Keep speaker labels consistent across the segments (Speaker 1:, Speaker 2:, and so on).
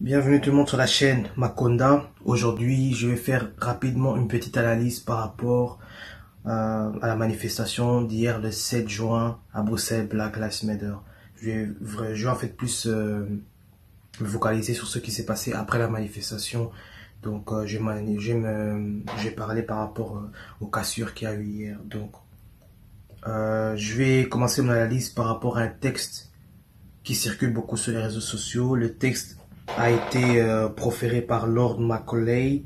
Speaker 1: Bienvenue tout le monde sur la chaîne Makonda. Aujourd'hui, je vais faire rapidement une petite analyse par rapport à la manifestation d'hier le 7 juin à Bruxelles, Black Lives Matter. Je vais en fait plus me focaliser sur ce qui s'est passé après la manifestation. Donc, je vais parler par rapport aux cassures qu'il y a eu hier. Donc, je vais commencer mon analyse par rapport à un texte qui circule beaucoup sur les réseaux sociaux. Le texte a été proféré par Lord Macaulay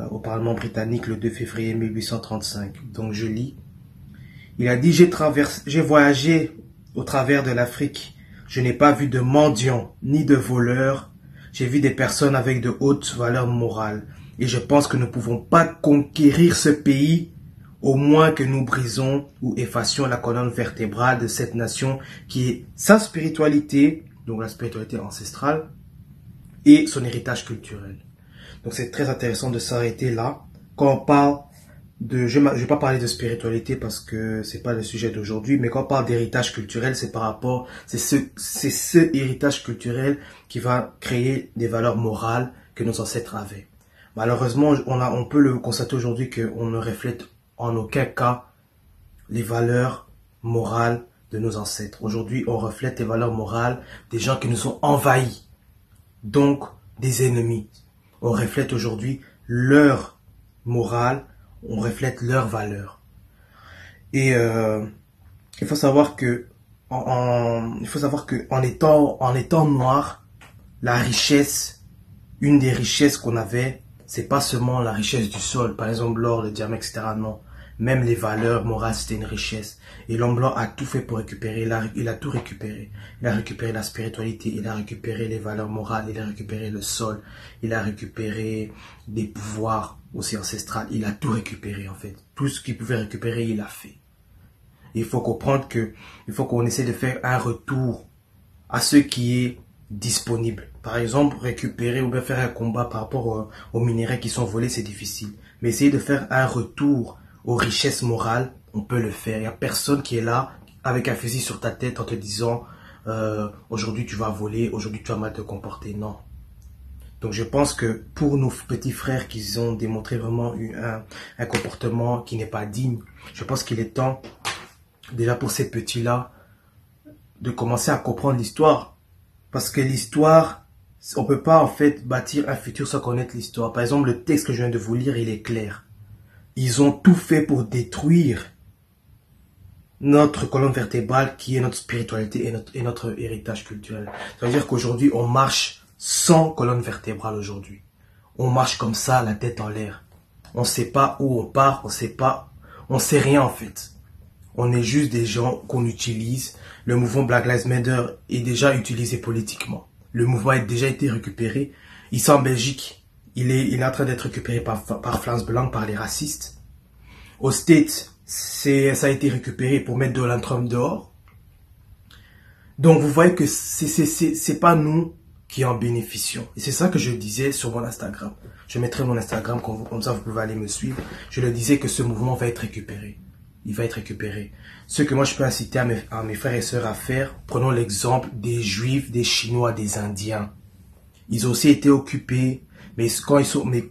Speaker 1: au Parlement britannique le 2 février 1835. Donc je lis. Il a dit, j'ai voyagé au travers de l'Afrique. Je n'ai pas vu de mendiants ni de voleurs. J'ai vu des personnes avec de hautes valeurs morales. Et je pense que nous ne pouvons pas conquérir ce pays au moins que nous brisons ou effacions la colonne vertébrale de cette nation qui est sa spiritualité, donc la spiritualité ancestrale, et son héritage culturel. Donc c'est très intéressant de s'arrêter là. Quand on parle de... Je ne vais pas parler de spiritualité parce que c'est pas le sujet d'aujourd'hui, mais quand on parle d'héritage culturel, c'est par rapport... C'est ce héritage culturel qui va créer des valeurs morales que nos ancêtres avaient. Malheureusement, on peut le constater aujourd'hui qu'on ne reflète en aucun cas les valeurs morales de nos ancêtres. Aujourd'hui, on reflète les valeurs morales des gens qui nous ont envahis, donc des ennemis. On reflète aujourd'hui leur morale, on reflète leurs valeurs. Et il faut savoir que en étant noir, la richesse, une des richesses qu'on avait, c'est pas seulement la richesse du sol, par exemple l'or, le diamant, etc. Non. Même les valeurs morales, c'était une richesse. Et l'homme blanc a tout fait pour récupérer. Il a tout récupéré. Il a récupéré la spiritualité, il a récupéré les valeurs morales, il a récupéré le sol, il a récupéré des pouvoirs aussi ancestrales. Il a tout récupéré en fait. Tout ce qu'il pouvait récupérer, il a fait. Et il faut comprendre il faut qu'on essaie de faire un retour à ce qui est disponible. Par exemple, récupérer ou bien faire un combat par rapport aux minéraux qui sont volés, c'est difficile. Mais essayer de faire un retour aux richesses morales, on peut le faire. Il n'y a personne qui est là avec un fusil sur ta tête en te disant aujourd'hui tu vas voler, aujourd'hui tu vas mal te comporter. Non. Donc je pense que pour nos petits frères qui ont démontré vraiment un comportement qui n'est pas digne, je pense qu'il est temps, déjà pour ces petits-là, de commencer à comprendre l'histoire. Parce que l'histoire, on ne peut pas en fait bâtir un futur sans connaître l'histoire. Par exemple, le texte que je viens de vous lire, il est clair. Ils ont tout fait pour détruire notre colonne vertébrale qui est notre spiritualité et notre héritage culturel. Ça veut dire qu'aujourd'hui, on marche sans colonne vertébrale aujourd'hui. On marche comme ça, la tête en l'air. On ne sait pas où on part, on sait rien en fait. On est juste des gens qu'on utilise. Le mouvement Black Lives Matter est déjà utilisé politiquement. Le mouvement a déjà été récupéré. Ici en Belgique, il est en train d'être récupéré par France Blanc, par les racistes. Aux States, ça a été récupéré pour mettre Donald Trump dehors. Donc vous voyez que c'est pas nous qui en bénéficions. Et c'est ça que je disais sur mon Instagram. Je mettrai mon Instagram, comme ça vous pouvez aller me suivre. Je le disais que ce mouvement va être récupéré. Il va être récupéré. Ce que moi je peux inciter à mes frères et sœurs à faire, prenons l'exemple des Juifs, des Chinois, des Indiens. Ils ont aussi été occupés, mais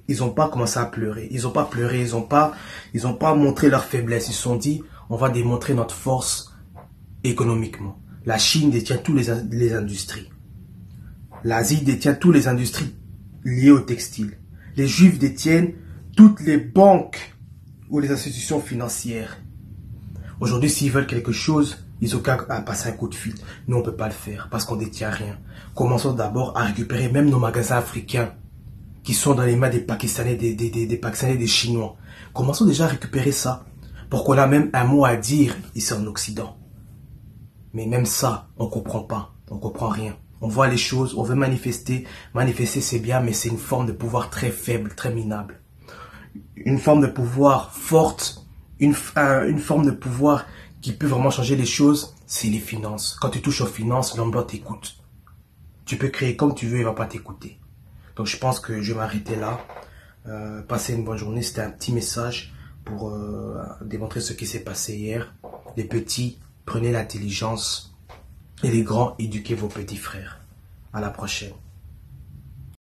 Speaker 1: ils ont pas commencé à pleurer. Ils ont pas pleuré, ils ont pas montré leur faiblesse. Ils se sont dit, on va démontrer notre force économiquement. La Chine détient toutes les industries. L'Asie détient toutes les industries liées au textile. Les Juifs détiennent toutes les banques ou les institutions financières. Aujourd'hui, s'ils veulent quelque chose, ils ont qu'à passer un coup de fil. Nous, on ne peut pas le faire parce qu'on ne détient rien. Commençons d'abord à récupérer même nos magasins africains qui sont dans les mains des Pakistanais, des Pakistanais, des Chinois. Commençons déjà à récupérer ça pour qu'on a même un mot à dire ici en Occident. Mais même ça, on ne comprend pas. On ne comprend rien. On voit les choses, on veut manifester. Manifester, c'est bien, mais c'est une forme de pouvoir très faible, très minable. Une forme de pouvoir forte, une forme de pouvoir qui peut vraiment changer les choses, c'est les finances. Quand tu touches aux finances, l'homme blanc t'écoute. Tu peux créer comme tu veux, il ne va pas t'écouter. Donc je pense que je vais m'arrêter là. Passez une bonne journée. C'était un petit message pour démontrer ce qui s'est passé hier. Les petits, prenez l'intelligence. Et les grands, éduquez vos petits frères. À la prochaine.